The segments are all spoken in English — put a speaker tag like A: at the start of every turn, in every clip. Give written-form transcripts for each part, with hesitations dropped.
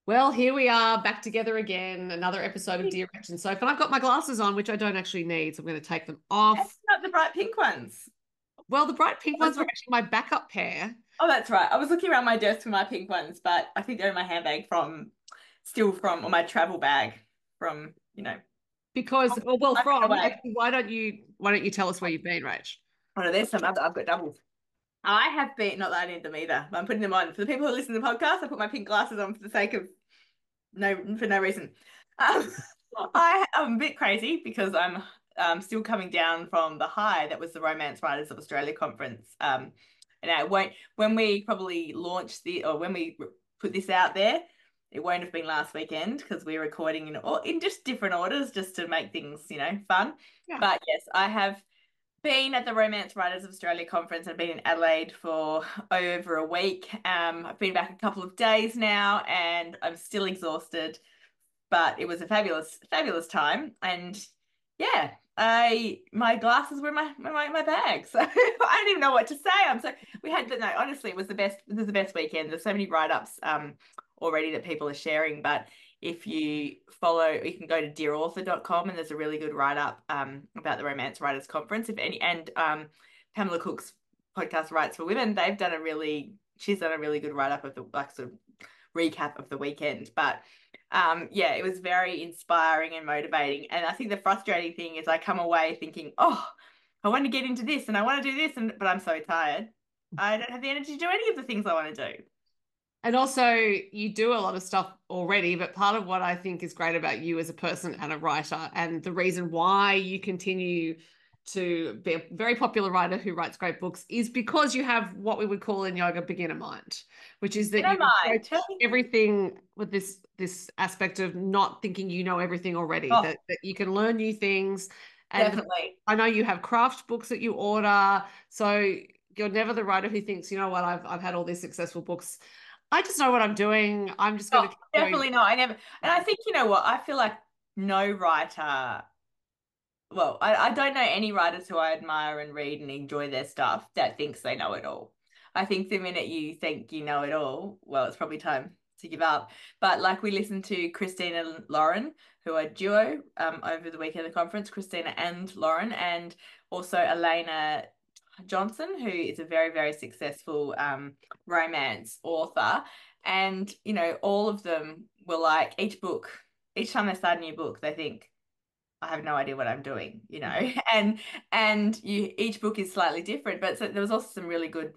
A: Well, here we are back together again, another episode of Dear Rach Soph. And I've got my glasses on, which I don't actually need, so I'm going to take them off.
B: Not the bright pink ones.
A: Well, the bright pink
B: I was
A: ones were
B: look-
A: actually my backup pair
B: Oh, that's right. I was looking around my desk for my pink ones, but I think they're in my handbag or my travel bag from,
A: because,
B: I've been away.
A: actually, why don't you tell us where you've been, Rach?
B: Oh no, there's some other, I've got doubles. I have been, not that I need them either, but I'm putting them on. For the people who listen to the podcast, I put my pink glasses on for the sake of for no reason. Um, I'm a bit crazy because I'm still coming down from the high that was the Romance Writers of Australia conference. And it won't when we probably launch or when we put this out there, it won't have been last weekend because we're recording in just different orders just to make things, fun.
A: Yeah.
B: But yes, I have been at the Romance Writers of Australia conference. I've been in Adelaide for over a week. I've been back a couple of days now, and I'm still exhausted. But it was a fabulous, fabulous time. And yeah, I my glasses were in my bag, so I don't even know what to say. We had, but no, honestly, it was the best. It was the best weekend. There's so many write-ups already that people are sharing, but if you follow, you can go to dearauthor.com and there's a really good write-up about the Romance Writers Conference. If any, and Pamela Cook's podcast Rights for Women, she's done a really good write-up of the sort of recap of the weekend. But yeah, it was very inspiring and motivating. And I think the frustrating thing is I come away thinking, oh, I want to get into this and I want to do this, but I'm so tired. I don't have the energy to do any of the things I want to do.
A: And also, you do a lot of stuff already, but part of what I think is great about you as a person and a writer, and the reason why you continue to be a very popular writer who writes great books, is because you have what we would call in yoga beginner mind, which is that
B: I
A: you
B: don't mind.
A: approach everything with this aspect of not thinking you know everything already,
B: Oh,
A: that you can learn new things. And
B: definitely.
A: I know you have craft books that you order, so you're never the writer who thinks, you know what, I've had all these successful books. I just know what I'm doing. I'm just going to
B: Oh,
A: keep doing.
B: definitely not. I never, and I think, you know what? I feel like no writer, well, I don't know any writers who I admire and read and enjoy their stuff that thinks they know it all. I think the minute you think you know it all, well, it's probably time to give up. But like we listened to Christina and Lauren, who are duo over the weekend of the conference, Christina and Lauren, and also Elena Johnson, who is a very, very successful romance author. And, all of them were like, each time they start a new book, they think, I have no idea what I'm doing, and each book is slightly different. But so there was also some really good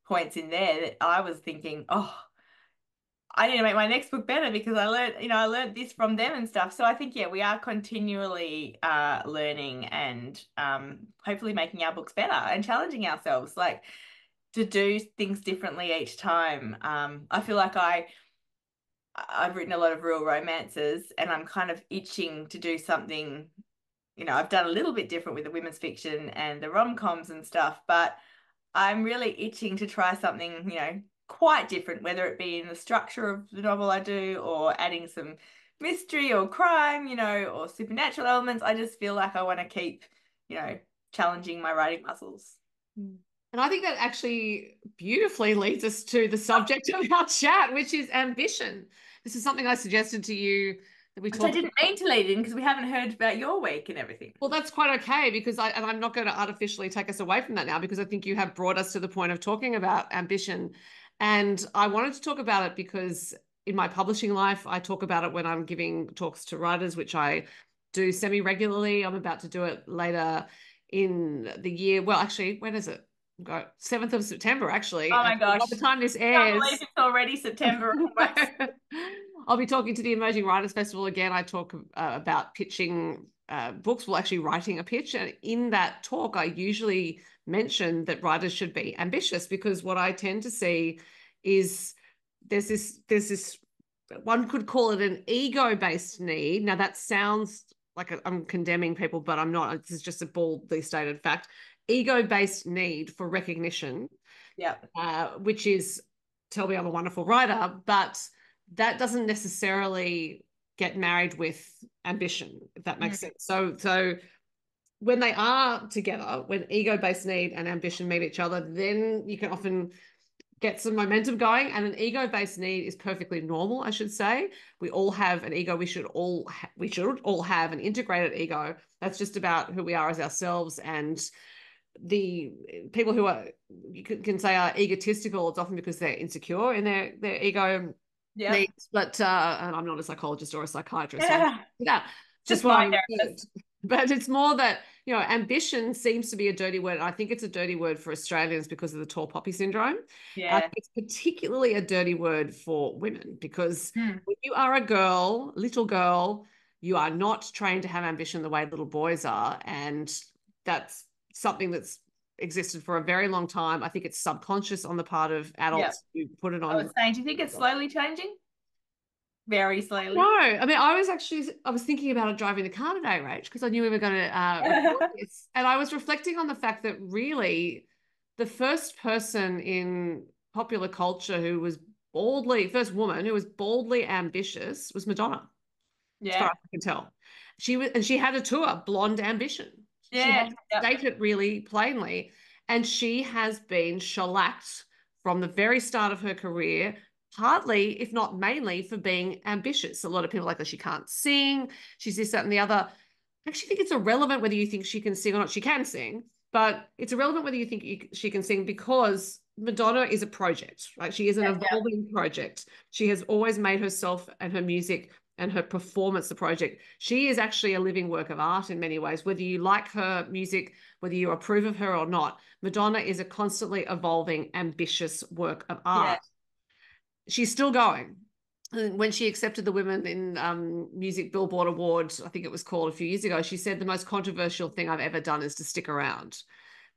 B: points in there that I was thinking, oh, I need to make my next book better because I learned this from them and stuff. So I think, yeah, we are continually learning and hopefully making our books better and challenging ourselves, like to do things differently each time. I feel like I've written a lot of real romances and I'm kind of itching to do something. I've done a little bit different with the women's fiction and the rom-coms and stuff, but I'm really itching to try something, quite different, whether it be in the structure of the novel I do or adding some mystery or crime, or supernatural elements. I just feel like I want to keep, challenging my writing muscles.
A: And I think that actually beautifully leads us to the subject of our chat, which is ambition. This is something I suggested to you that we
B: Which I
A: talked
B: didn't
A: about.
B: mean to lead in because we haven't heard about your week and everything.
A: Well, that's quite okay because I'm not going to artificially take us away from that now because I think you have brought us to the point of talking about ambition. And I wanted to talk about it because in my publishing life, I talk about it when I'm giving talks to writers, which I do semi-regularly. I'm about to do it later in the year. Well, actually, when is it? Go 7th of September, actually.
B: Oh my
A: By
B: gosh.
A: the time this
B: Can't believe
A: airs,
B: it's already September almost.
A: I'll be talking to the Emerging Writers Festival again. I talk about pitching books, well, actually writing a pitch. And in that talk, I usually mention that writers should be ambitious because what I tend to see is there's this one could call it an ego-based need. Now that sounds like I'm condemning people, but I'm not. This is just a boldly stated fact. Ego-based need for recognition,
B: Yeah.
A: which is tell me I'm a wonderful writer, but that doesn't necessarily get married with ambition, if that makes
B: Mm.
A: sense. So when they are together, when ego-based need and ambition meet each other, then you can often get some momentum going. And an ego-based need is perfectly normal, I should say. We all have an ego. We should all have an integrated ego. That's just about who we are as ourselves. And the people who are, you can say, are egotistical, it's often because they're insecure in their ego needs. But and I'm not a psychologist or a psychiatrist. So yeah, just what I heard. But it's more that, you know, ambition seems to be a dirty word. I think it's a dirty word for Australians because of the tall poppy syndrome. It's particularly a dirty word for women because when you are a girl, little girl, you are not trained to have ambition the way little boys are. And that's something that's existed for a very long time. I think it's subconscious on the part of adults who put it on.
B: I was saying, do you think it's slowly changing? Very slowly.
A: No, I mean, I was thinking about it driving the car today, Rach, because I knew we were going to record this. And I was reflecting on the fact that really the first person in popular culture who was first woman who was baldly ambitious was Madonna. As far as I can tell. She had a tour, Blonde Ambition. She had to state it really plainly. And she has been shellacked from the very start of her career, partly, if not mainly, for being ambitious. A lot of people are like, she can't sing, she's this, that, and the other. I actually think it's irrelevant whether you think she can sing or not. She can sing, but it's irrelevant whether you think she can sing, because Madonna is a project, right? She is an evolving project. She has always made herself and her music and her performance the project. She is actually a living work of art in many ways, whether you like her music, whether you approve of her or not. Madonna is a constantly evolving, ambitious work of art. She's still going. When she accepted the Women in Music Billboard Award, I think it was called, a few years ago, she said, the most controversial thing I've ever done is to stick around.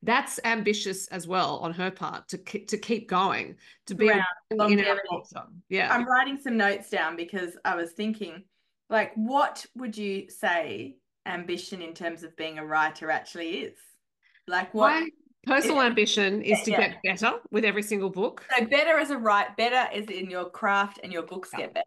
A: That's ambitious as well on her part, to keep going, to be in our culture. Yeah.
B: I'm writing some notes down because I was thinking, like, what would you say ambition in terms of being a writer actually is? Like, what?
A: My personal ambition is to get better with every single book.
B: So better is in your craft and your books get better.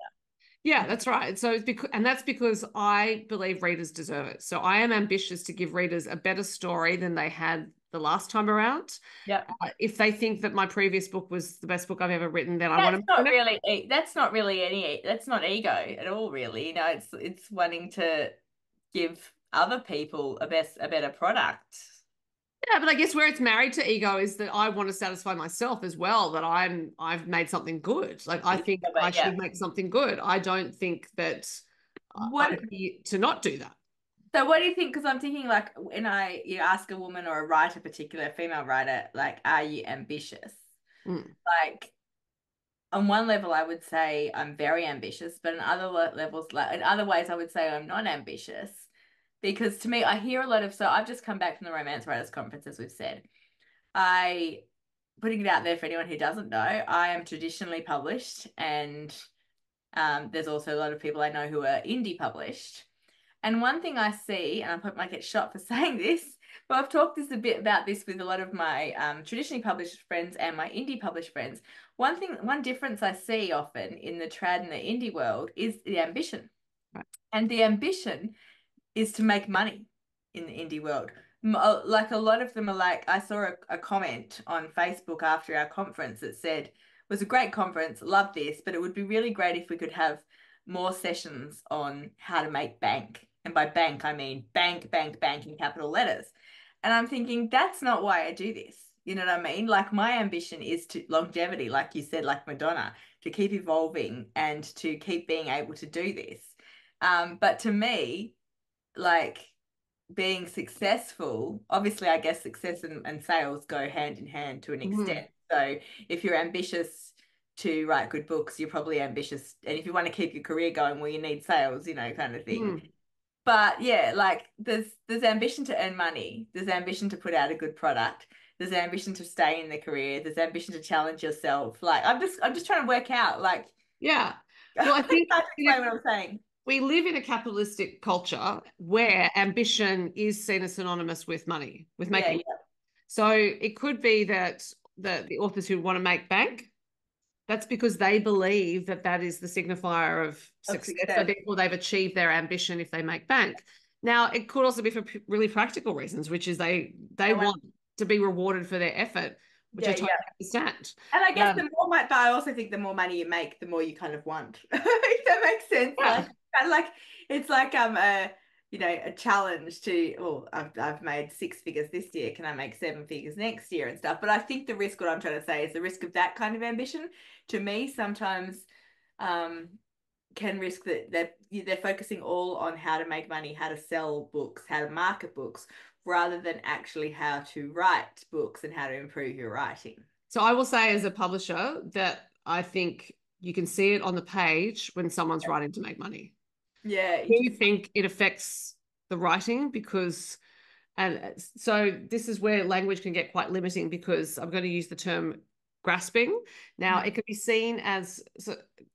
A: Yeah, that's right. So that's because I believe readers deserve it. So I am ambitious to give readers a better story than they had the last time around. If they think that my previous book was the best book I've ever written, then I want to.
B: That's not really that's not ego at all, really. You know, it's wanting to give other people a better product.
A: Yeah, but I guess where it's married to ego is that I want to satisfy myself as well, that I've made something good. Like, I think I should make something good. I don't think that I'm here to not do that.
B: So what do you think? Because I'm thinking, like, when you ask a woman or a writer, particular female writer, like, are you ambitious? Like, on one level, I would say I'm very ambitious, but in other levels, like in other ways, I would say I'm not ambitious. Because to me, I hear a lot of, so I've just come back from the Romance Writers Conference, as we've said. Putting it out there for anyone who doesn't know, I am traditionally published, and there's also a lot of people I know who are indie published. And one thing I see, and I probably might get shot for saying this, but I've talked a bit about this with a lot of my traditionally published friends and my indie published friends. One difference I see often in the trad and the indie world is the ambition.
A: Right.
B: And the ambition is to make money in the indie world. Like, a lot of them are like, I saw a comment on Facebook after our conference that said, it was a great conference, love this, but it would be really great if we could have more sessions on how to make bank. And by bank, I mean bank, bank, bank in capital letters. And I'm thinking, that's not why I do this. You know what I mean? Like, my ambition is to longevity, like you said, like Madonna, to keep evolving and to keep being able to do this. But to me, like, being successful, obviously, I guess success and sales go hand in hand to an extent. So if you're ambitious to write good books, you're probably ambitious. And if you want to keep your career going, well, you need sales, you know, kind of thing. But yeah, like, there's ambition to earn money. There's ambition to put out a good product. There's ambition to stay in the career. There's ambition to challenge yourself. Like, I'm just trying to work out, like.
A: Yeah. Well, I think
B: I explain what I'm saying.
A: We live in a capitalistic culture where ambition is seen as synonymous with money, with making. So it could be that the authors who want to make bank, that's because they believe that is the signifier of success. So therefore they've achieved their ambition if they make bank. Now, it could also be for really practical reasons, which is they want to be rewarded for their effort which I
B: Yeah,
A: totally
B: yeah.
A: understand.
B: And I guess the more money, but I also think the more money you make, the more you kind of want. If that makes sense.
A: Yeah.
B: Like, kind of like it's like a a challenge to, oh, I've made six figures this year. Can I make seven figures next year and stuff? But I think the risk, what I'm trying to say, is the risk of that kind of ambition. To me, sometimes um can risk that they're focusing all on how to make money, how to sell books, how to market books, rather than actually how to write books and how to improve your writing.
A: So I will say as a publisher that I think you can see it on the page when someone's writing to make money.
B: Yeah,
A: Do you
B: interesting.
A: think it affects the writing? Because, and so this is where language can get quite limiting because I'm going to use the term grasping. Now, it could be seen as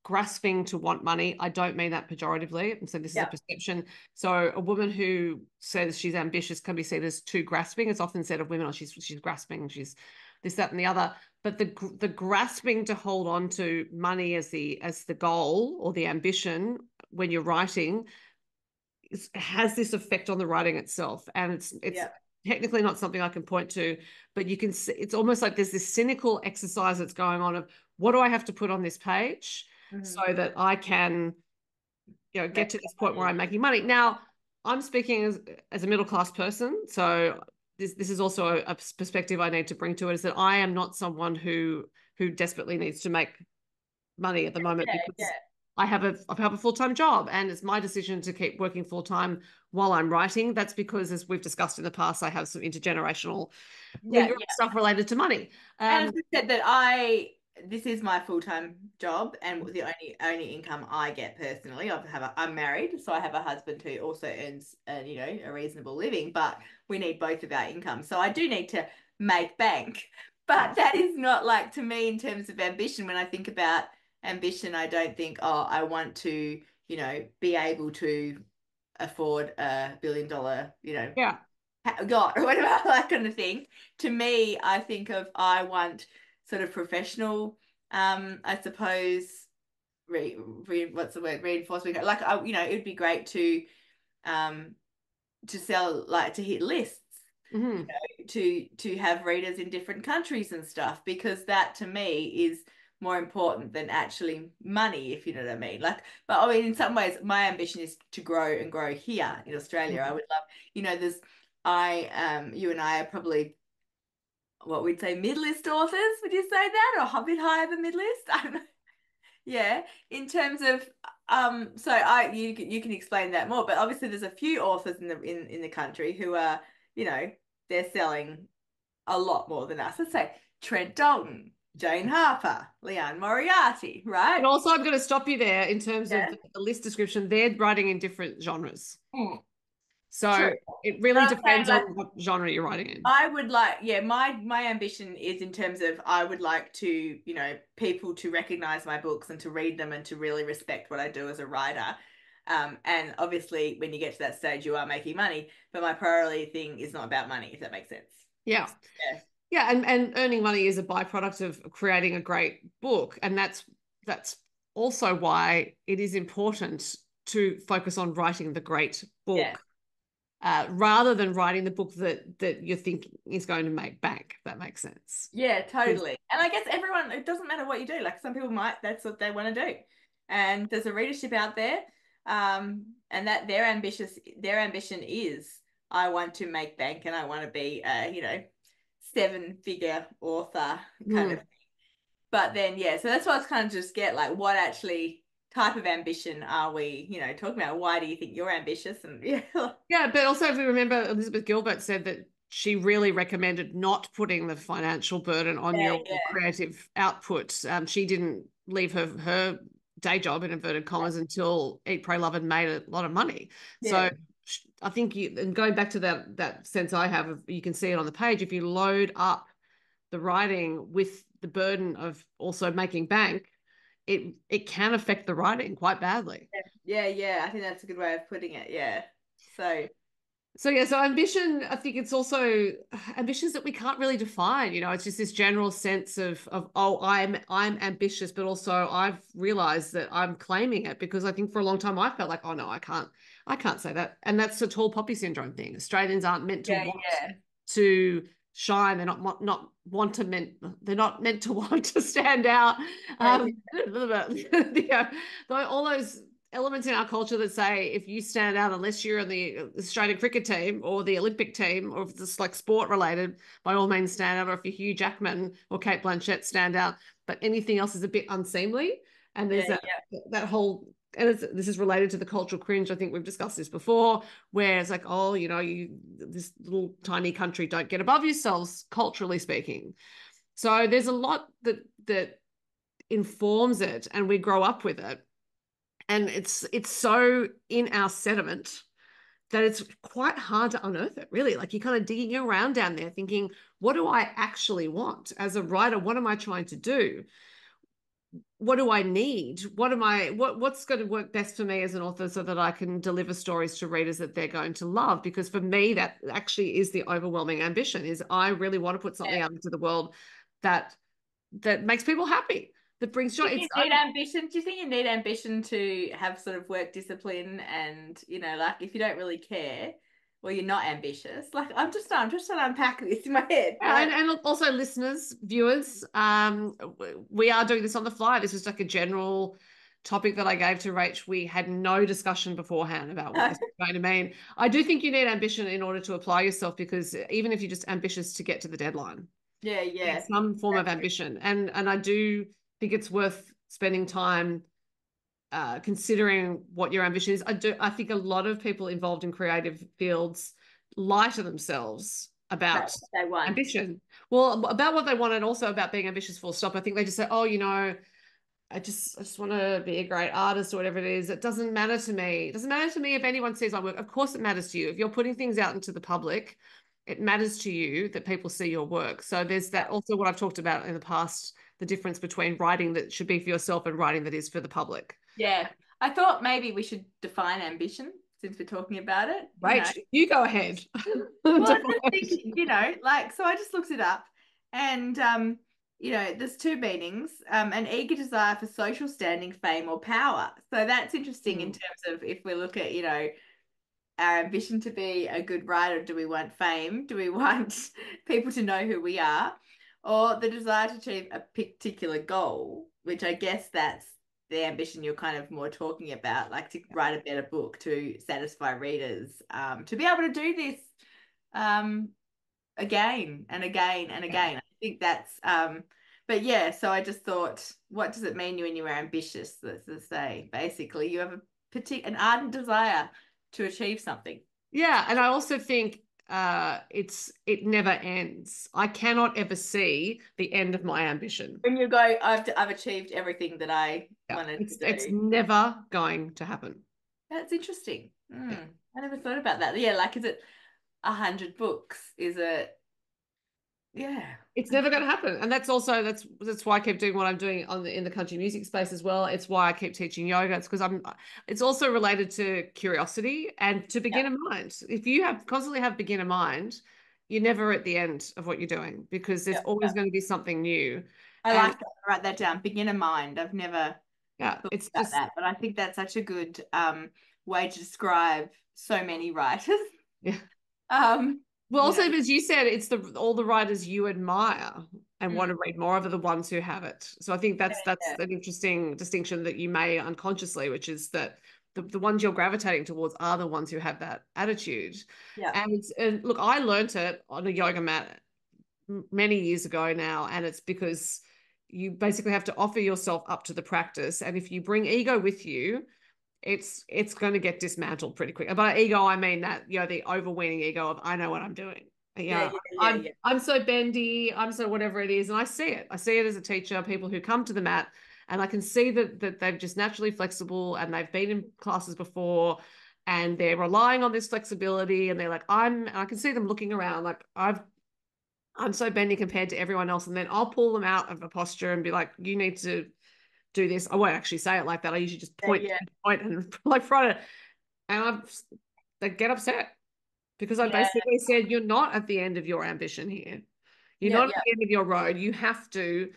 A: grasping to want money. I don't mean that pejoratively. And so this is a
B: Yeah.
A: perception. So a woman who says she's ambitious can be seen as too grasping. It's often said of women, oh, she's grasping, she's this, that, and the other. But the grasping to hold on to money as the goal or the ambition when you're writing has this effect on the writing itself, and it's
B: Yeah.
A: technically not something I can point to, but you can see it's almost like there's this cynical exercise that's going on of what do I have to put on this page so that I can
B: Make
A: get to this point where
B: money.
A: I'm making money. Now I'm speaking as a middle class person, so this is also a perspective I need to bring to it, is that I am not someone who desperately needs to make money at the moment
B: Yeah,
A: because
B: yeah.
A: I have a full-time job and it's my decision to keep working full-time while I'm writing. That's because, as we've discussed in the past, I have some intergenerational
B: Yeah,
A: lingering
B: yeah.
A: stuff related to money.
B: And as I said that this is my full-time job and the only income I get personally. I'm married, so I have a husband who also earns a reasonable living, but we need both of our income. So I do need to make bank. But that is not like, to me, in terms of ambition. When I think about ambition, I don't think, oh, I want to, be able to afford $1 billion,
A: Yeah.
B: got or whatever, that kind of thing. To me, I think of, I want sort of professional, I suppose, what's the word, reinforcement. Like, it would be great um to sell, like, to hit lists,
A: Mm-hmm.
B: to have readers in different countries and stuff, because that to me is more important than actually money, if you know what I mean. Like, but I mean, in some ways, my ambition is to grow and grow here in Australia. I would love, there's, you and I are probably what we'd say mid-list authors. Would you say that, or a bit higher than mid-list? I don't know. Yeah, in terms of so you can explain that more, but obviously there's a few authors in the country who are, they're selling a lot more than us. Let's say Trent Dalton, Jane Harper, Leanne Moriarty,
A: And
B: right?
A: also, I'm going to stop you there in terms of
B: Yeah.
A: the list description. They're writing in different genres.
B: Mm,
A: So
B: true.
A: it
B: But
A: really
B: I'm saying,
A: depends on
B: like,
A: what genre you're writing in.
B: I would like, yeah, my ambition is in terms of, I would like to, people to recognize my books and to read them and to really respect what I do as a writer. And obviously, when you get to that stage, you are making money, but my priority thing is not about money, if that makes sense.
A: Yeah.
B: Yeah.
A: Yeah, and earning money is a byproduct of creating a great book, and that's also why it is important to focus on writing the great
B: Yeah.
A: book rather than writing the book that you think is going to make bank. If that makes sense.
B: Yeah, totally. And I guess everyone, it doesn't matter what you do. Like, some people might, that's what they want to do. And there's a readership out there. And that their ambition is, I want to make bank and I want to be a, seven-figure author kind of.
A: Mm.
B: But then, yeah, so that's what it's kind of just get, like, what actually type of ambition are we, talking about? Why do you think you're ambitious? And yeah.
A: Yeah, but also if we remember, Elizabeth Gilbert said that she really recommended not putting the financial burden on
B: Yeah,
A: your creative output. She didn't leave her day job in inverted commas until Eat, Pray, Love and made a lot of money.
B: yeah,
A: So I think and going back to that sense I have of, you can see it on the page, if you load up the writing with the burden of also making bank, it can affect the writing quite badly.
B: yeah, yeah. I think that's a good way of putting it. Yeah. So,
A: So yeah, so ambition, I think it's also ambitions that we can't really define. It's just this general sense of oh, I'm ambitious, but also I've realized that I'm claiming it because I think for a long time I felt like, oh no, I can't say that. And that's the tall poppy syndrome thing. Australians aren't meant to
B: yeah,
A: want
B: yeah.
A: to shine. They're not they're not meant to want to stand out. All those elements in our culture that say if you stand out, unless you're on the Australian cricket team or the Olympic team, or if it's like sport related, by all means stand out, or if you're Hugh Jackman or Kate Blanchett, stand out. But anything else is a bit unseemly. And there's that whole, and this is related to the cultural cringe. I think we've discussed this before, where it's like, oh, this little tiny country, don't get above yourselves, culturally speaking. So there's a lot that informs it, and we grow up with it, and it's so in our sediment that it's quite hard to unearth it, really. Like, you're kind of digging around down there thinking, what do I actually want as a writer? What am I trying to do? What do I need? What's going to work best for me as an author so that I can deliver stories to readers that they're going to love? Because for me, that actually is the overwhelming ambition, is I really want to put something out into the world that makes people happy, that brings joy.
B: Do you need ambition? Do you think you need ambition to have sort of work discipline and, like, if you don't really care, well, you're not ambitious. Like, I'm just trying to unpack this in my head.
A: And also listeners, viewers, we are doing this on the fly. This is like a general topic that I gave to Rach. We had no discussion beforehand about what this is going to mean. I do think you need ambition in order to apply yourself, because even if you're just ambitious to get to the deadline, some form of ambition. And I do think it's worth spending time considering what your ambition is. I think a lot of people involved in creative fields lie to themselves about ambition. Well, about what they want, and also about being ambitious full stop. I think they just say, oh, I just want to be a great artist or whatever it is. It doesn't matter to me. It doesn't matter to me if anyone sees my work. Of course it matters to you. If you're putting things out into the public, it matters to you that people see your work. So there's that also, what I've talked about in the past, the difference between writing that should be for yourself and writing that is for the public.
B: Yeah. I thought maybe we should define ambition, since we're talking about it.
A: Right. You go ahead.
B: Well, I'm just thinking, so I just looked it up, and there's two meanings, an eager desire for social standing, fame, or power. So that's interesting in terms of, if we look at, our ambition to be a good writer. Do we want fame? Do we want people to know who we are? Or the desire to achieve a particular goal, which I guess that's the ambition you're kind of more talking about, like to write a better book, to satisfy readers, to be able to do this again and again and again. I think that's, but yeah, so I just thought, what does it mean when you're ambitious? Let's say, basically, you have an ardent desire to achieve something.
A: Yeah, and I also think it never ends. I cannot ever see the end of my ambition.
B: When you go, I've achieved everything that I wanted to do.
A: It's never going to happen.
B: That's interesting. I never thought about that. Yeah, like, is it 100 books? Is it? Yeah,
A: it's never going to happen. And that's why I keep doing what I'm doing in the country music space as well. It's why I keep teaching yoga. It's because it's also related to curiosity and to beginner mind. If you constantly have beginner mind, you're never at the end of what you're doing, because there's always going to be something new.
B: I like that. Write that down. Beginner mind. I've never
A: it's
B: about
A: just
B: that, but I think that's such a good way to describe so many writers.
A: Yeah. Well, also, as you said, it's all the writers you admire and want to read more of are the ones who have it. So I think that's an interesting distinction that you may unconsciously, which is that the ones you're gravitating towards are the ones who have that attitude.
B: Yeah.
A: And look, I learned it on a yoga mat many years ago now, and it's because you basically have to offer yourself up to the practice. And if you bring ego with you, it's going to get dismantled pretty quick. By ego, I mean that, the overweening ego of, I know what I'm doing. I'm so bendy, I'm so whatever it is. And I see it as a teacher, people who come to the mat, and I can see that they've just naturally flexible, and they've been in classes before, and they're relying on this flexibility, and they're like, and I can see them looking around like, I'm so bendy compared to everyone else. And then I'll pull them out of a posture and be like, you need to do this. I won't actually say it like that. I usually just point and like front it, and they get upset because I basically said, you're not at the end of your ambition here. You're not at the end of your road. You have to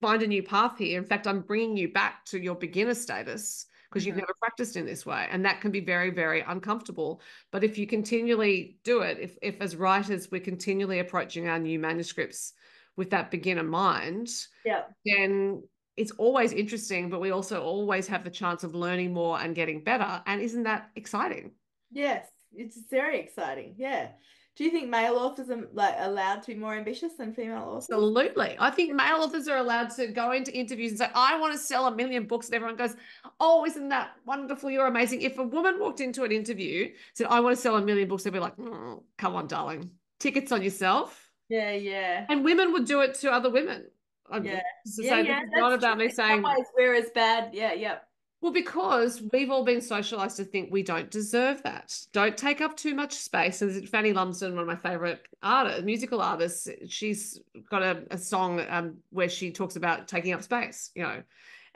A: find a new path here. In fact, I'm bringing you back to your beginner status because you've never practiced in this way, and that can be very, very uncomfortable. But if you continually do it, if as writers we're continually approaching our new manuscripts with that beginner mind,
B: Yeah.
A: then it's always interesting, but we also always have the chance of learning more and getting better. And isn't that exciting?
B: Yes, it's very exciting. Yeah. Do you think male authors are like allowed to be more ambitious than female authors?
A: Absolutely. I think male authors are allowed to go into interviews and say, I want to sell 1 million books. And everyone goes, oh, isn't that wonderful? You're amazing. If a woman walked into an interview, said, I want to sell 1 million books, they'd be like, come on, darling. Tickets on yourself.
B: Yeah, yeah.
A: And women would do it to other women. I'm
B: Yeah.
A: just to
B: Yeah,
A: say, this
B: yeah,
A: is not
B: that's true.
A: about me
B: In some
A: saying,
B: ways we're as bad. Yeah, yeah.
A: well, because we've all been socialized to think we don't deserve that. Don't take up too much space. And Fanny Lumsden, one of my favorite artists, musical artists, she's got a song where she talks about taking up space. You know,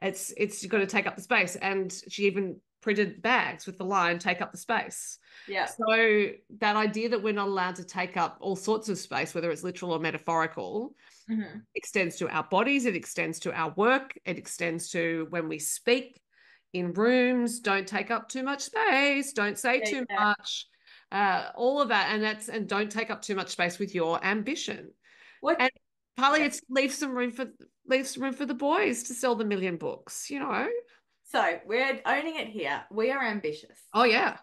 A: it's you've got to take up the space. And she even printed bags with the line, take up the space.
B: Yeah.
A: So that idea that we're not allowed to take up all sorts of space, whether it's literal or metaphorical,
B: Hmm.
A: extends to our bodies, it extends to our work, it extends to when we speak in rooms. Don't take up too much space, don't say
B: Yeah,
A: too
B: yeah.
A: much, all of that. And don't take up too much space with your ambition.
B: What?
A: And partly
B: Yeah.
A: it's leave some room for the boys to sell the 1 million books, you know.
B: So we're owning it here. We are ambitious.
A: Oh yeah.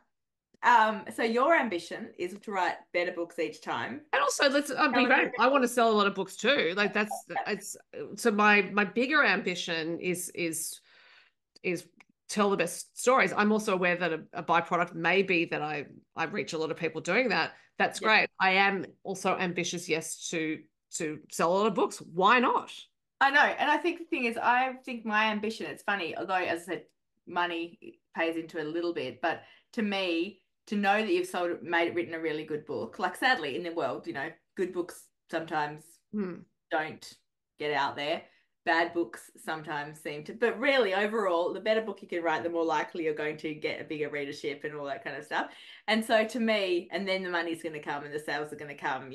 B: So your ambition is to write better books each time.
A: And also, let's
B: Tell
A: be
B: us
A: frank. I
B: your
A: want to sell a lot of books too. Like that's
B: goals.
A: it's so my bigger ambition is tell the best stories. I'm also aware that a byproduct may be that I reach a lot of people doing that. That's
B: Yeah.
A: great. I am also ambitious, yes, to sell a lot of books. Why not?
B: I know. And I think the thing is, I think my ambition, it's funny, although as I said, money pays into it a little bit, but to me, to know that you've written a really good book, like sadly in the world, good books sometimes
A: Hmm.
B: don't get out there. Bad books sometimes seem to, but really overall, the better book you can write, the more likely you're going to get a bigger readership and all that kind of stuff. And so to me, and then the money's going to come and the sales are going to come.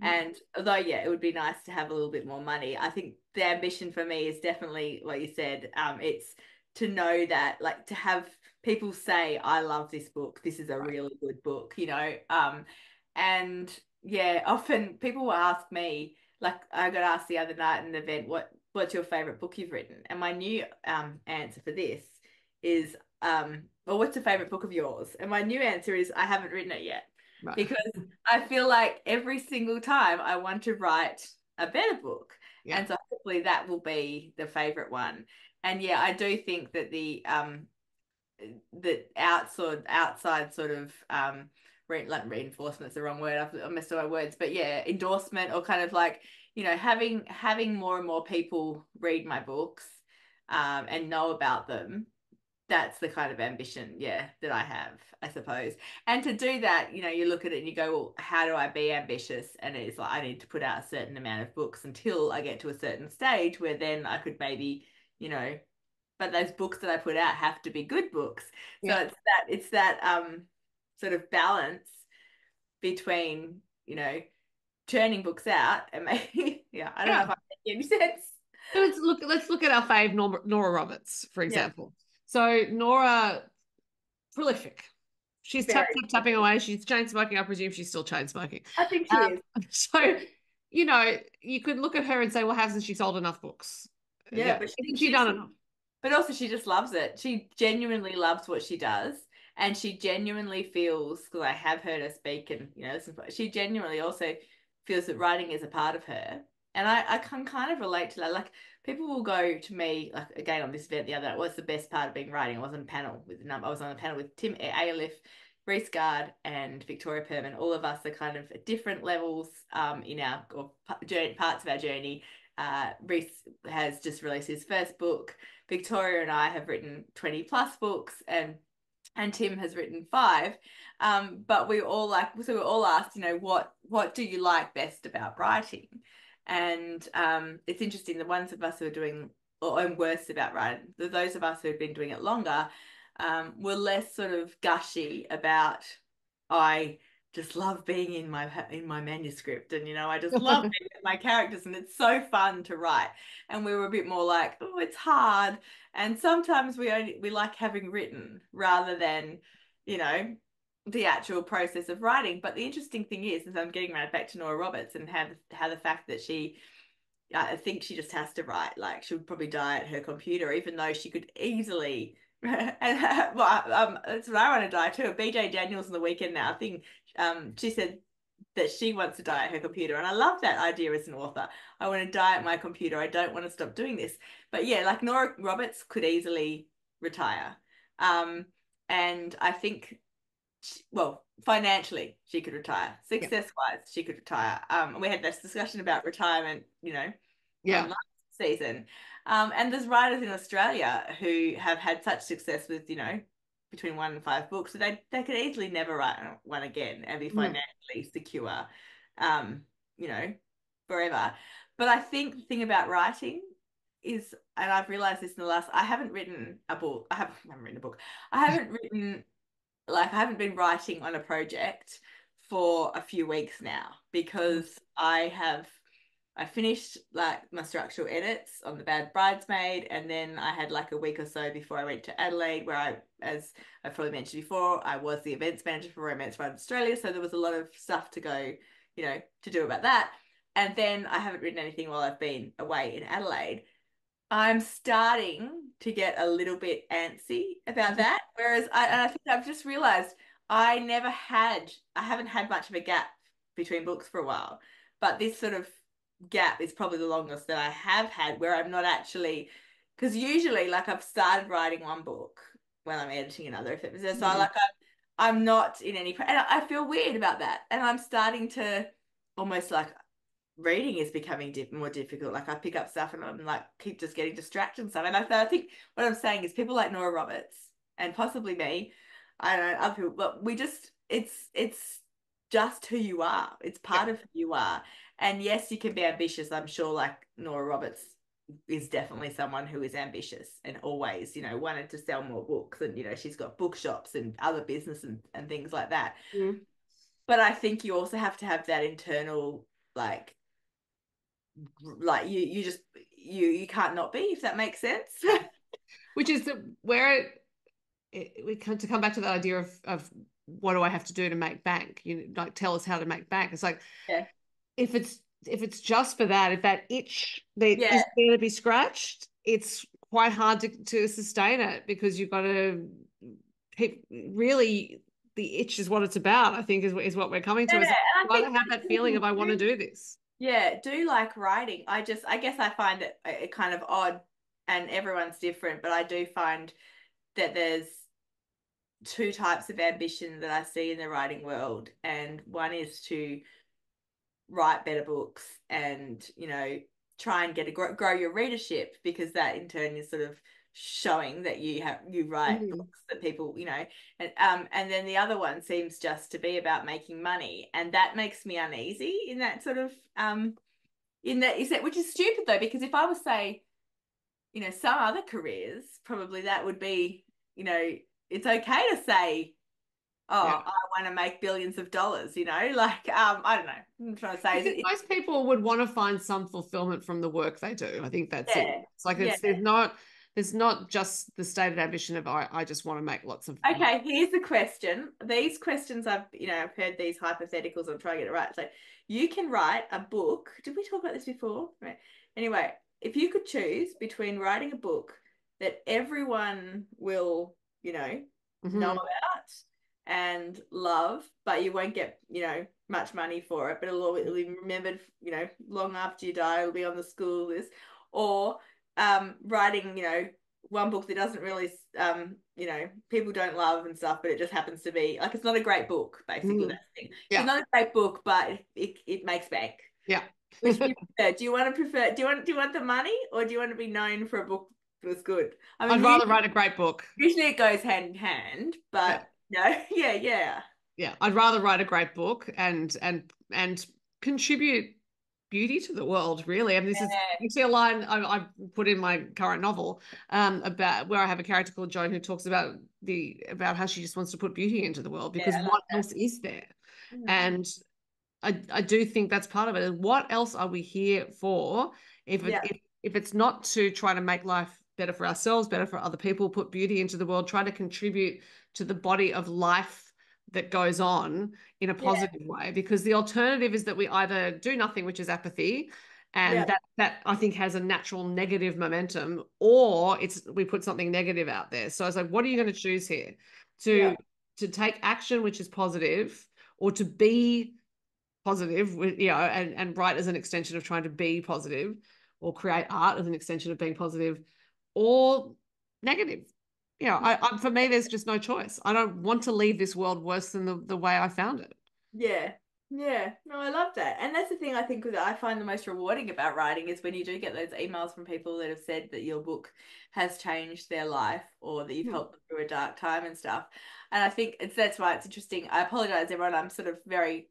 B: And although, yeah, it would be nice to have a little bit more money, I think the ambition for me is definitely what you said. It's to know that, like, to have people say, I love this book. This is a
A: Right.
B: really good book. And yeah, often people will ask me, like I got asked the other night in an event, what's your favorite book you've written? And my new answer for this is well, what's your favorite book of yours? And my new answer is I haven't written it yet
A: Right.
B: because I feel like every single time I want to write a better book.
A: Yeah.
B: And so hopefully that will be the favorite one. And yeah, I do think that the outside sort of like reinforcement's the wrong word. I messed up my words, but yeah, endorsement or kind of like having more and more people read my books and know about them. That's the kind of ambition, yeah, that I have, I suppose. And to do that, you look at it and you go, well, how do I be ambitious? And it's like I need to put out a certain amount of books until I get to a certain stage where then I could maybe, you know, but those books that I put out have to be good books. So
A: Yeah.
B: it's that sort of balance between, churning books out and maybe yeah, I don't know
A: Yeah.
B: if I'm making any sense.
A: So let's look at our fave Nora Roberts, for
B: Yeah,
A: example. So Nora, prolific. She's
B: very.
A: tapping away. She's chain smoking. I presume she's still chain smoking.
B: I think she is.
A: So, you could look at her and say, well, hasn't she sold enough books?
B: Yeah,
A: Yeah.
B: but
A: Hasn't she done enough?
B: but also she just loves it. She genuinely loves what she does. And she genuinely feels, because I have heard her speak and, she genuinely also feels that writing is a part of her. And I can kind of relate to that. Like people will go to me, like again on this event the other night, what's the best part of being writing? I was on a panel with Tim Ayliffe, Reese Gard, and Victoria Perman. All of us are kind of at different levels in our or parts of our journey. Reese has just released his first book. Victoria and I have written 20 plus books and Tim has written 5. But we all so we're all asked, what do you like best about writing? And it's interesting, the ones of us who are doing or worse about writing, those of us who have been doing it longer, were less sort of gushy about I just love being in my manuscript and I just love being with my characters and it's so fun to write. And we were a bit more like, oh, it's hard. And sometimes we like having written rather than, the actual process of writing. But the interesting thing is I'm getting right back to Nora Roberts and how the fact that she I think she just has to write. Like she would probably die at her computer, even though she could easily. And well, that's what I want to die too. BJ Daniels on the weekend now. I think she said that she wants to die at her computer, and I love that idea as an author. I want to die at my computer. I don't want to stop doing this. But yeah, like Nora Roberts could easily retire, and I think well, financially, she could retire. Success-wise, she could retire. We had this discussion about retirement, on last season. And there's writers in Australia who have had such success with, between 1 and 5 books, so they could easily never write one again and be financially secure, you know, forever. But I think the thing about writing is, and I've realized this in the last, I haven't written a book. I haven't written a book. I haven't written I haven't been writing on a project for a few weeks now because I finished like my structural edits on The Bad Bridesmaid, and then I had like a week or so before I went to Adelaide where as I probably mentioned before, I was the events manager for Romance Writers Australia, so there was a lot of stuff to go, to do about that. And then I haven't written anything while I've been away in Adelaide. I'm starting to get a little bit antsy about that. Whereas I think I've just realized I haven't had much of a gap between books for a while. But this sort of gap is probably the longest that I have had where I'm not actually, because usually like I've started writing one book when I'm editing another. So I'm not in any, and I feel weird about that. And I'm starting to almost like reading is becoming more difficult. Like I pick up stuff and I'm like keep just getting distracted and stuff. And I think what I'm saying is people like Nora Roberts and possibly me, I don't know, other people, but it's just who you are. It's part of who you are. And yes, you can be ambitious. I'm sure like Nora Roberts is definitely someone who is ambitious and always, wanted to sell more books, and she's got bookshops and other business and things like that. But I think you also have to have that internal like you can't not be, if that makes sense.
A: Which is where we come to come back to that idea of what do I have to do to make bank? Like tell us how to make bank. It's like if it's just for that, if that itch that is going to be scratched, it's quite hard to sustain it, because you've got to keep really, the itch is what it's about, I think is what we're coming to. Is I don't have that feeling of I want to do this.
B: Yeah, do like writing. I guess I find it kind of odd, and everyone's different, but I do find that there's two types of ambition that I see in the writing world. And one is to write better books and, try and grow your readership, because that in turn is sort of showing that you write books that people, and then the other one seems just to be about making money, and that makes me uneasy in that sort of which is stupid though, because if I was say, some other careers, probably that would be, it's okay to say, I want to make billions of dollars, like I don't know. I'm trying to say
A: most people would want to find some fulfillment from the work they do. I think that's it. It's like there's not just the stated ambition of I just want to make lots of
B: money. Okay, here's the question. These questions I've heard these hypotheticals. I'm trying to get it right. So you can write a book. Did we talk about this before? Right. Anyway, if you could choose between writing a book that everyone will, know about and love, but you won't get, much money for it, but it'll be remembered, long after you die, it'll be on the school list, or writing, one book that doesn't really, people don't love and stuff, but it just happens to be like, it's not a great book, basically. That's the thing. It's not a great book, but it makes bank. Which do you prefer? Do you want the money, or do you want to be known for a book that was good? I mean,
A: I'd rather write a great book.
B: Usually it goes hand in hand, but
A: I'd rather write a great book and contribute beauty to the world, really. I mean, this is actually a line I put in my current novel, about where I have a character called Joan who talks about how she just wants to put beauty into the world, because what else is there? And I do think that's part of it. What else are we here for if it's not to try to make life better for ourselves, better for other people, put beauty into the world, try to contribute to the body of life that goes on in a positive way? Because the alternative is that we either do nothing, which is apathy, And
B: Yeah.
A: that I think has a natural negative momentum, or we put something negative out there. So I was like, what are you going to choose here?
B: Yeah.
A: To take action, which is positive, or to be positive, and write as an extension of trying to be positive, or create art as an extension of being positive, or negative. For me, there's just no choice. I don't want to leave this world worse than the way I found it.
B: Yeah. Yeah. No, I love that. And that's the thing I think that I find the most rewarding about writing is when you do get those emails from people that have said that your book has changed their life or that you've helped them through a dark time and stuff. And I think that's why it's interesting. I apologize, everyone. I'm sort of very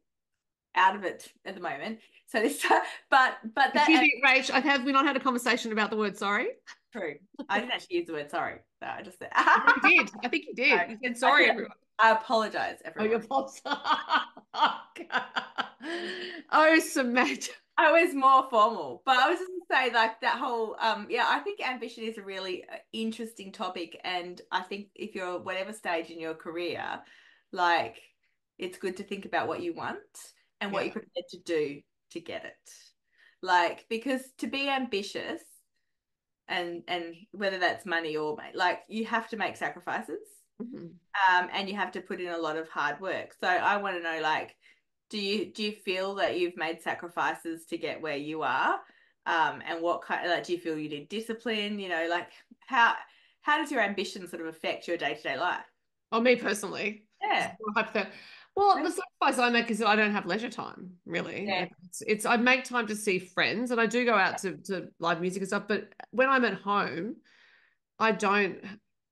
B: out of it at the moment. So this, but
A: Excuse
B: that
A: me, Rach, have we not had a conversation about the word sorry?
B: true. I didn't actually use the word sorry. No, I just said.
A: I think you did. I think you did. You said
B: I
A: sorry,
B: said
A: everyone.
B: I apologize,
A: Oh, your
B: everyone.
A: fault. Oh, Samantha.
B: I was more formal, but I was just gonna say like that whole yeah, I think ambition is a really interesting topic, and I think if you're whatever stage in your career, like it's good to think about what you want and what
A: Yeah.
B: you're prepared to do to get it. Like because to be ambitious and whether that's money or like you have to make sacrifices.
A: Mhm.
B: And you have to put in a lot of hard work. So I want to know, like, do you feel that you've made sacrifices to get where you are? And what kind like do you feel you need discipline? Like how does your ambition sort of affect your day-to-day life?
A: Oh, me personally.
B: Yeah.
A: Well, the sacrifice I make is that I don't have leisure time, really.
B: Yeah.
A: Like it's I make time to see friends and I do go out to live music and stuff, but when I'm at home, I don't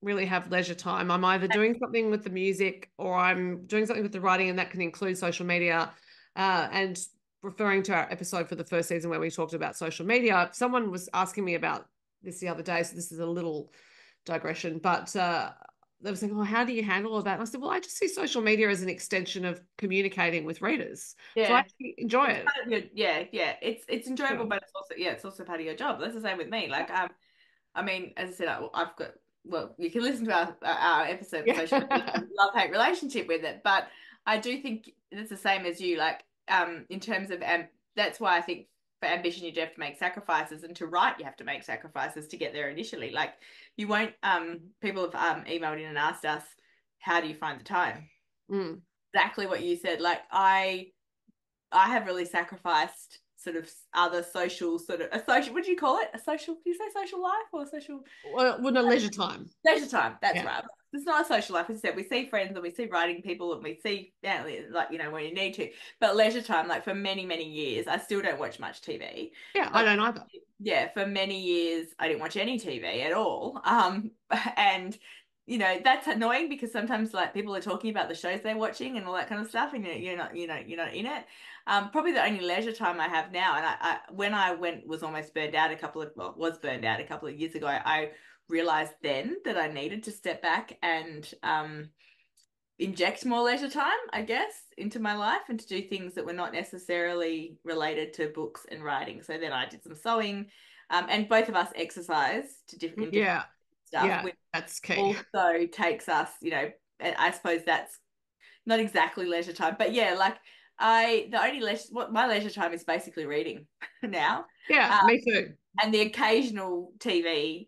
A: really have leisure time. I'm either doing something with the music or I'm doing something with the writing, and that can include social media. And referring to our episode for the first season where we talked about social media, someone was asking me about this the other day. So this is a little digression, but they were saying, "Oh, how do you handle all that?" And I said, "Well, I just see social media as an extension of communicating with readers, so I
B: Yeah.
A: actually enjoy
B: It's
A: it."
B: part of your yeah. It's enjoyable,
A: Yeah.
B: but it's also part of your job. That's the same with me. Like I mean, as I said, I've got, well, you can listen to our episode with social media,
A: Yeah.
B: love-hate relationship with it. But I do think it's the same as you, like, in terms of, that's why I think for ambition, you do have to make sacrifices. And to write, you have to make sacrifices to get there initially. Like, you won't, people have emailed in and asked us, how do you find the time?
A: Mm.
B: Exactly what you said. Like, I have really sacrificed sort of other social sort of a social, what do you call it? A social, do you say social life or social
A: Well, no leisure time.
B: leisure time? That's
A: Yeah.
B: right. It's not a social life. As I said, we see friends and we see writing people and we see like when you need to. But leisure time, like for many, many years, I still don't watch much TV.
A: Yeah, I
B: But
A: don't either.
B: yeah, for many years I didn't watch any TV at all. And that's annoying because sometimes like people are talking about the shows they're watching and all that kind of stuff, and you're not in it. Probably the only leisure time I have now, and I when I was almost burned out was burned out a couple of years ago. I realized then that I needed to step back and inject more leisure time, I guess, into my life and to do things that were not necessarily related to books and writing. So then I did some sewing, and both of us exercise in different
A: Yeah.
B: stuff,
A: Yeah,
B: which
A: that's key.
B: also takes us, and I suppose that's not exactly leisure time, but yeah, like the only leisure, what my leisure time is basically reading now.
A: Yeah,
B: Uh,
A: me too.
B: and the occasional TV,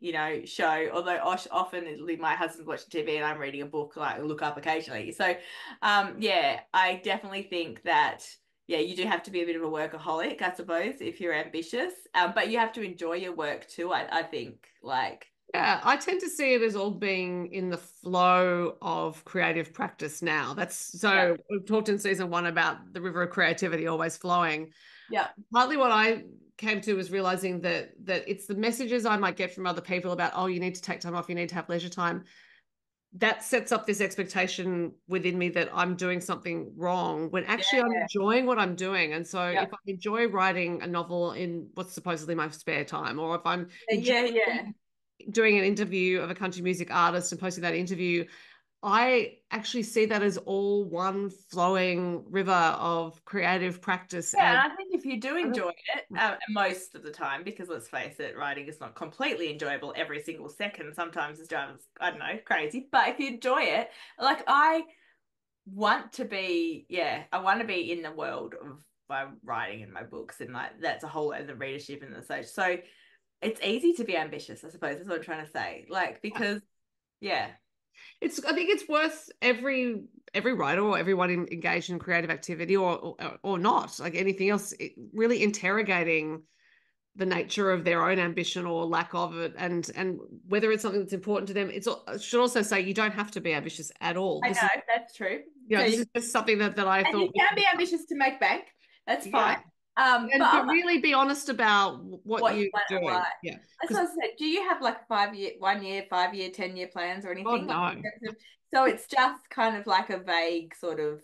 B: show, although often my husband's watching TV and I'm reading a book, like look up occasionally. So, yeah, I definitely think that, yeah, you do have to be a bit of a workaholic, I suppose, if you're ambitious. But you have to enjoy your work too, I think, like,
A: Yeah, I tend to see it as all being in the flow of creative practice now. That's
B: yeah,
A: so we've talked in season one about the river of creativity always flowing.
B: yeah,
A: Partly what I came to was realizing that it's the messages I might get from other people about, oh, you need to take time off, you need to have leisure time. That sets up this expectation within me that I'm doing something wrong when actually I'm
B: yeah,
A: enjoying what I'm doing. And so
B: yeah,
A: if I enjoy writing a novel in what's supposedly my spare time, or if I'm
B: yeah, yeah.
A: enjoying doing an interview of a country music artist and posting that interview, I actually see that as all one flowing river of creative practice.
B: Yeah,
A: And
B: and I think if you do enjoy it, most of the time, because let's face it, writing is not completely enjoyable every single second. Sometimes it's driving, I don't know, crazy. But if you enjoy it, like I want to be in the world of by writing in my books, and like that's a whole and the readership and the such. So it's easy to be ambitious, I suppose, is what I'm trying to say. Like, because yeah.
A: I think it's worth every writer or everyone engaged in creative activity or not, like anything else, really interrogating the nature of their own ambition or lack of it, and whether it's something that's important to them. I should also say you don't have to be ambitious at all.
B: I know, that's true. So
A: This is just something that I
B: and you
A: thought.
B: can be ambitious to make bank. That's fine.
A: Yeah. But
B: But
A: really be honest about what
B: what you
A: you're
B: want and
A: doing.
B: why.
A: Yeah.
B: That's what I said. Do you have like 5 year, 1 year, 5 year, 10 year plans or
A: God,
B: anything? Like,
A: no.
B: so it's just kind of like a vague sort of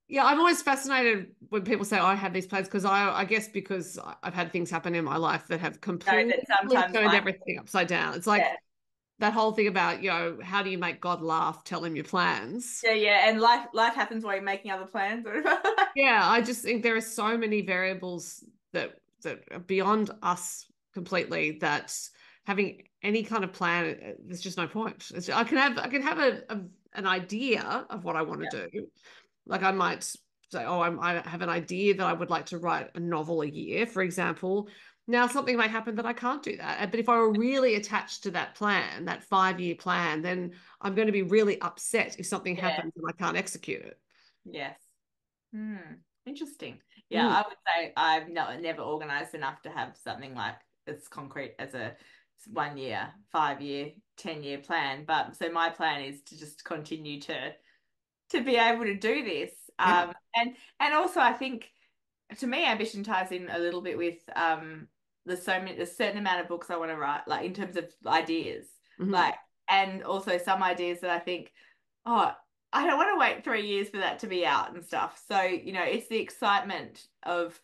A: Yeah, I'm always fascinated when people say, oh, I have these plans, because I guess because I've had things happen in my life that have
B: know that
A: completely
B: sometimes
A: turned
B: life,
A: everything upside down. It's like
B: yeah.
A: that whole thing about, how do you make God laugh? Tell him your plans.
B: Yeah, yeah. And life happens while you're making other plans or whatever.
A: Yeah, I just think there are so many variables that are beyond us completely, that having any kind of plan, there's just no point. I can have an idea of what I want to do. Like I might say, oh, I have an idea that I would like to write a novel a year, for example. Now something may happen that I can't do that. But if I were really attached to that plan, that 5-year plan, then I'm going to be really upset if something
B: Yeah.
A: happens and I can't execute it.
B: Yes. Hmm. Interesting. Yeah,
A: Mm.
B: I would say I've never organized enough to have something like as concrete as a 1 year, 5 year, 10 year plan. But so my plan is to just continue to be able to do this.
A: Yeah.
B: And also I think to me ambition ties in a little bit with there's a certain amount of books I want to write, like in terms of ideas.
A: Mm-hmm.
B: Like, and also some ideas that I think, oh, I don't want to wait 3 years for that to be out and stuff. So, it's the excitement of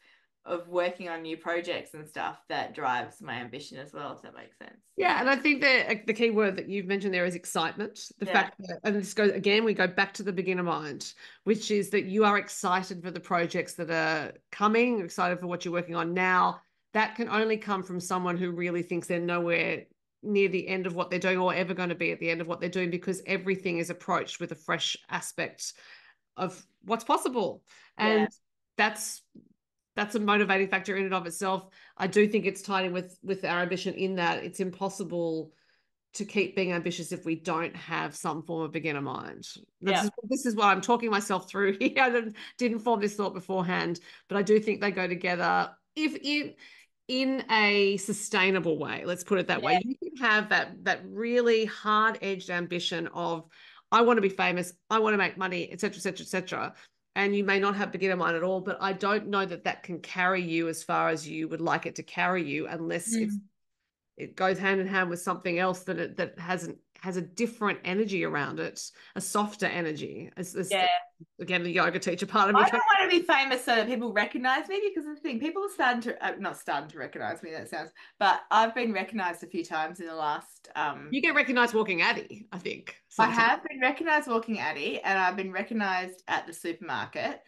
B: working on new projects and stuff that drives my ambition as well, if that makes sense.
A: Yeah, and I think that the key word that you've mentioned there is excitement. The
B: Yeah.
A: fact that, and this goes again, we go back to the beginner mind, which is that you are excited for the projects that are coming, excited for what you're working on now. That can only come from someone who really thinks they're nowhere near the end of what they're doing or ever going to be at the end of what they're doing, because everything is approached with a fresh aspect of what's possible.
B: Yeah.
A: And that's a motivating factor in and of itself. I do think it's tied in with our ambition, in that it's impossible to keep being ambitious if we don't have some form of beginner mind.
B: Yeah.
A: This is what I'm talking myself through here. I didn't form this thought beforehand, but I do think they go together if in a sustainable way. Let's put it that way. You can have that really hard-edged ambition of, I want to be famous, I want to make money, etc., etc., etc. And you may not have beginner mind at all, but I don't know that can carry you as far as you would like it to carry you, unless it goes hand in hand with something else that has a different energy around it, a softer energy.
B: Yeah.
A: Again, the yoga teacher part of me.
B: I don't want to be famous so that people recognize me, because the thing, people are starting to not starting to recognize me, that sounds, but I've been recognized a few times in the last
A: You get recognized walking Addy, I think.
B: I
A: Sometimes.
B: have been recognized walking Addy, and I've been recognized at the supermarket,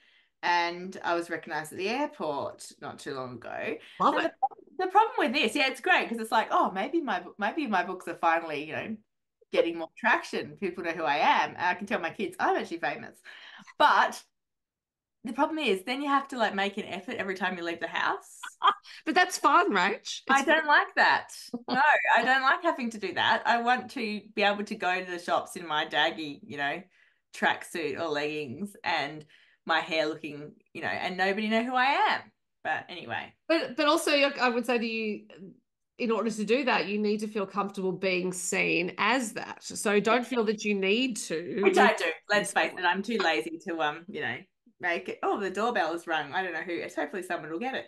B: and I was recognized at the airport not too long ago.
A: Love
B: So
A: it.
B: the problem with this, yeah, it's great because it's like, oh, maybe my books are finally, getting more traction. People know who I am, and I can tell my kids I'm actually famous. But the problem is, then you have to like make an effort every time you leave the house.
A: But that's fun, Rach.
B: I don't like that. No, I don't like having to do that. I want to be able to go to the shops in my daggy, tracksuit or leggings, and my hair looking, and nobody know who I am. But anyway.
A: But also, I would say to you, in order to do that, you need to feel comfortable being seen as that. So don't feel that you need to.
B: Which I do. Let's face it, I'm too lazy to make it. Oh, the doorbell is rung. I don't know who. It's hopefully someone will get it.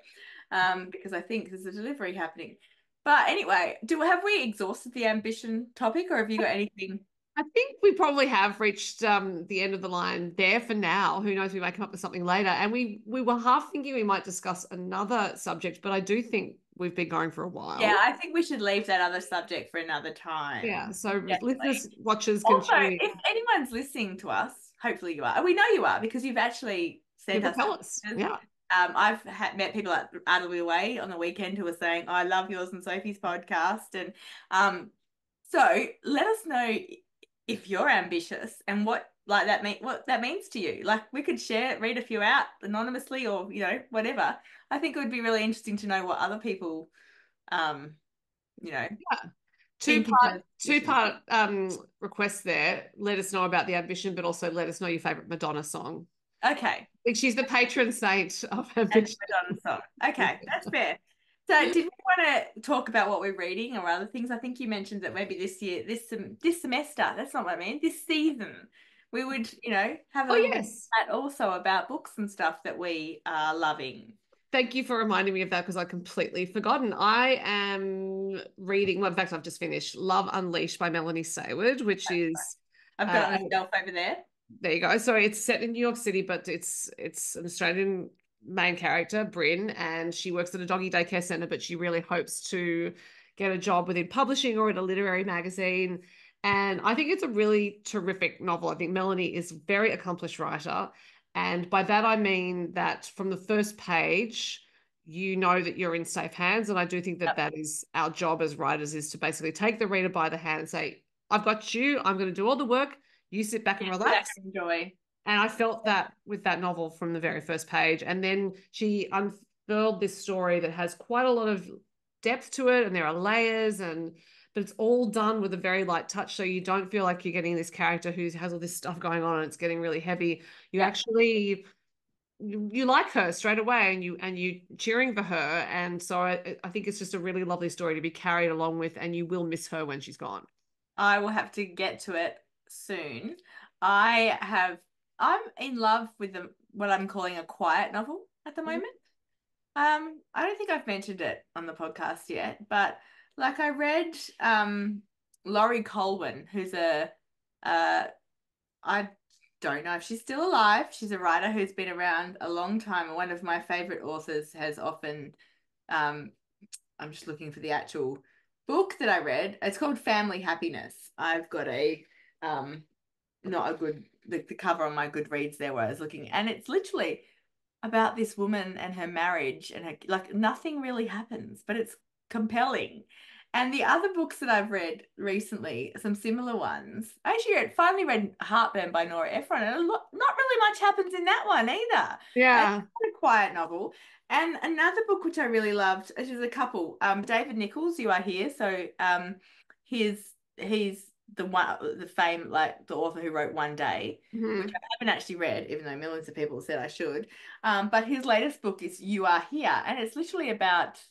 B: Because I think there's a delivery happening. But anyway, have we exhausted the ambition topic, or have you got anything?
A: I think we probably have reached the end of the line there for now. Who knows? We may come up with something later. And we were half thinking we might discuss another subject, but I do think we've been going for a while.
B: Yeah, I think we should leave that other subject for another time.
A: Yeah. So
B: Definitely.
A: listeners, watchers,
B: Also,
A: continue.
B: if anyone's listening to us, hopefully you are. We know you are, because you've actually sent us.
A: Tell us. Yeah.
B: I've met people out of the way on the weekend who were saying, oh, I love yours and Sophie's podcast. And so let us know if you're ambitious and what like that mean what that means to you. Like we could share, read a few out anonymously or, whatever. I think it would be really interesting to know what other people um, you know,
A: Yeah. Two
B: think in
A: part
B: terms of
A: two
B: ambition.
A: part request there. Let us know about the ambition, but also let us know your favorite Madonna song.
B: Okay.
A: I think she's the patron saint of
B: And
A: ambition.
B: Madonna song. Okay, that's fair. So, did we want to talk about what we're reading or other things? I think you mentioned that maybe this year, this semester, that's not what I mean, this season, we would, have a
A: Oh
B: little bit of
A: yes.
B: chat also about books and stuff that we are loving.
A: Thank you for reminding me of that because I'd completely forgotten. I am reading, well, in fact, I've just finished Love Unleashed by Melanie Sayward, which is
B: I've got it on the shelf over there.
A: there you go. Sorry, it's set in New York City, but it's an Australian main character, Bryn, and she works at a doggy daycare center, but she really hopes to get a job within publishing or in a literary magazine. And I think it's a really terrific novel. I think Melanie is a very accomplished writer. And by that I mean that from the first page, you know that you're in safe hands. And I do think that
B: Yep.
A: that is our job as writers, is to basically take the reader by the hand and say, I've got you, I'm going to do all the work. You sit back and
B: That I
A: relax.
B: can enjoy.
A: And I felt that with that novel from the very first page. And then she unfurled this story that has quite a lot of depth to it, and there are layers, and but it's all done with a very light touch. So you don't feel like you're getting this character who has all this stuff going on and it's getting really heavy. You
B: Yeah.
A: actually you like her straight away, and you cheering for her. And so I think it's just a really lovely story to be carried along with, and you will miss her when she's gone.
B: I will have to get to it soon. I have, I'm in love with what I'm calling a quiet novel at the moment. I don't think I've mentioned it on the podcast yet, but like I read Laurie Colwin, who's uh I don't know if she's still alive. She's a writer who's been around a long time, and one of my favorite authors has often um I'm just looking for the actual book that I read. It's called Family Happiness. I've got a not a good the cover on my Goodreads there where I was looking, and it's literally about this woman and her marriage and her like nothing really happens, but it's compelling. And the other books that I've read recently, some similar ones. I actually finally read Heartburn by Nora Ephron, and not really much happens in that one either. And
A: Yeah.
B: it's a quiet novel. And another book which I really loved, which is a couple, David Nichols, You Are Here. So he's the one the fame like the author who wrote One Day, which
A: Mhm.
B: I haven't actually read, even though millions of people said I should. But his latest book is You Are Here, and it's literally about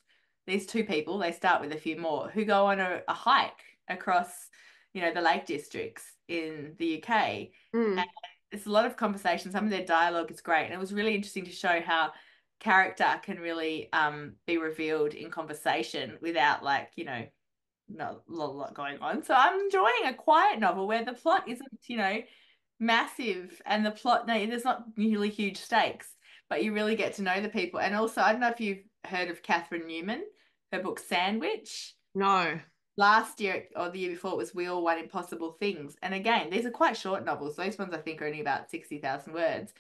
B: these two people. They start with a few more who go on a hike across, the Lake Districts in the UK. And
A: Mm.
B: it's a lot of conversation. Some of their dialogue is great, and it was really interesting to show how character can really be revealed in conversation without like not a lot going on. So I'm enjoying a quiet novel where the plot isn't, massive and the plot, no, there's not really huge stakes, but you really get to know the people. And also, I don't know if you've heard of Catherine Newman, her book Sandwich.
A: No.
B: Last year or the year before, it was We All Want Impossible Things. And again, these are quite short novels. Those ones I think are only about 60,000 words.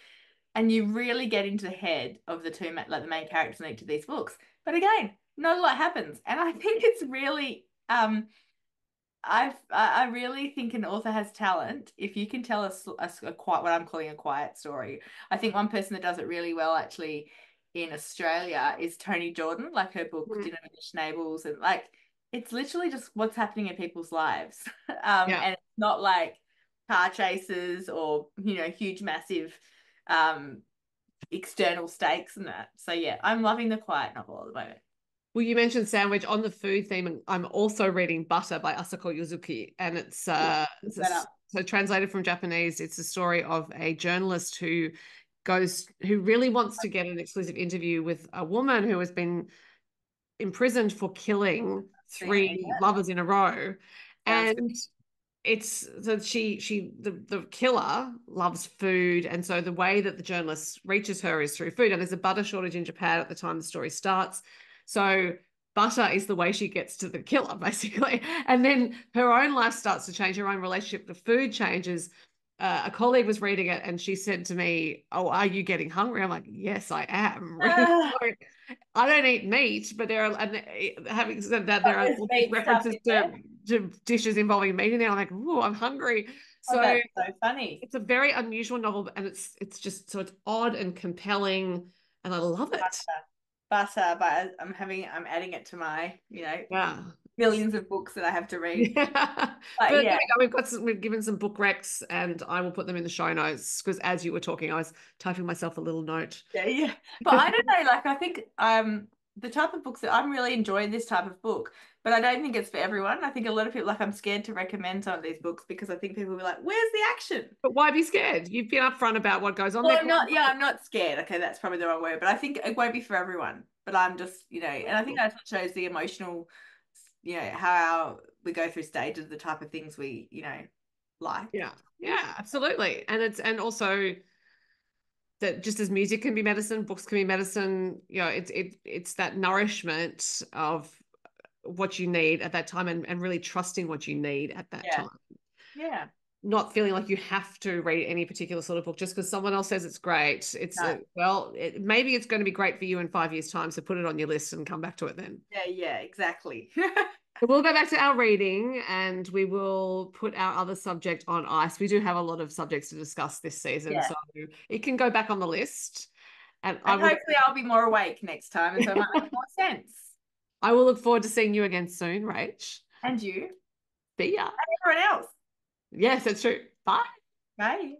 B: And you really get into the head of the two, like the main characters in each of these books. But again, not a lot happens. And I think it's really I really think an author has talent if you can tell a quiet, what I'm calling a quiet story. I think one person that does it really well actually in Australia is Toni Jordan, like her book
A: Mm.
B: Dinner with the Schnables, and like it's literally just what's happening in people's lives.
A: Yeah.
B: And it's not like car chases or huge massive um external stakes and that. So yeah, I'm loving the quiet novel at the moment.
A: Well, you mentioned sandwich on the food theme, and I'm also reading Butter by Asako Yuzuki, and
B: Look that up.
A: so translated from Japanese. It's a story of a journalist who really wants to get an exclusive interview with a woman who has been imprisoned for killing
B: Seeing it.
A: three lovers in a row,
B: Sounds good.
A: and it's so the killer loves food, and so the way that the journalist reaches her is through food, and there's a butter shortage in Japan at the time the story starts, so butter is the way she gets to the killer basically, and then her own life starts to change, her own relationship to food changes. A colleague was reading it and she said to me, oh, are you getting hungry? I'm like, yes, I am. Really.
B: Ah,
A: I don't eat meat, but there are, and having said that, there are
B: there's
A: all these
B: meat stuff
A: references
B: in
A: to
B: there.
A: dishes involving meat in there. I'm like, oh, I'm hungry.
B: Oh,
A: So
B: that's so funny.
A: it's a very unusual novel, and it's just so it's odd and compelling, and I love it.
B: But I'm adding it to my,
A: Yeah.
B: millions of books that I have to read.
A: Yeah. But
B: But
A: there
B: yeah,
A: we go. We've given some book recs, and I will put them in the show notes because as you were talking, I was typing myself a little note.
B: yeah. But I don't know, like I think the type of books that I'm really enjoying this type of book, but I don't think it's for everyone. I think a lot of people like I'm scared to recommend some of these books because I think people will be like, "Where's the action?"
A: But why be scared? You've been upfront about what goes on
B: Well,
A: there.
B: I'm not scared. Okay, that's probably the wrong word, but I think it won't be for everyone. But I'm just, and I think that's what shows the emotional, how we go through stages, the type of things we, like.
A: Yeah. Yeah, absolutely. And also that just as music can be medicine, books can be medicine, it's that nourishment of what you need at that time and really trusting what you need at that
B: Yeah.
A: time.
B: Yeah.
A: Not feeling like you have to read any particular sort of book just because someone else says it's great.
B: No.
A: Maybe it's going to be great for you in 5 years' time. So put it on your list and come back to it then.
B: Yeah, exactly.
A: So we'll go back to our reading and we will put our other subject on ice. We do have a lot of subjects to discuss this season,
B: Yeah.
A: so it can go back on the list. And I
B: And
A: will
B: hopefully I'll be more awake next time, and so it might make more sense.
A: I will look forward to seeing you again soon, Rach.
B: And you,
A: See ya.
B: and everyone else.
A: Yes, that's true. Bye.
B: Bye.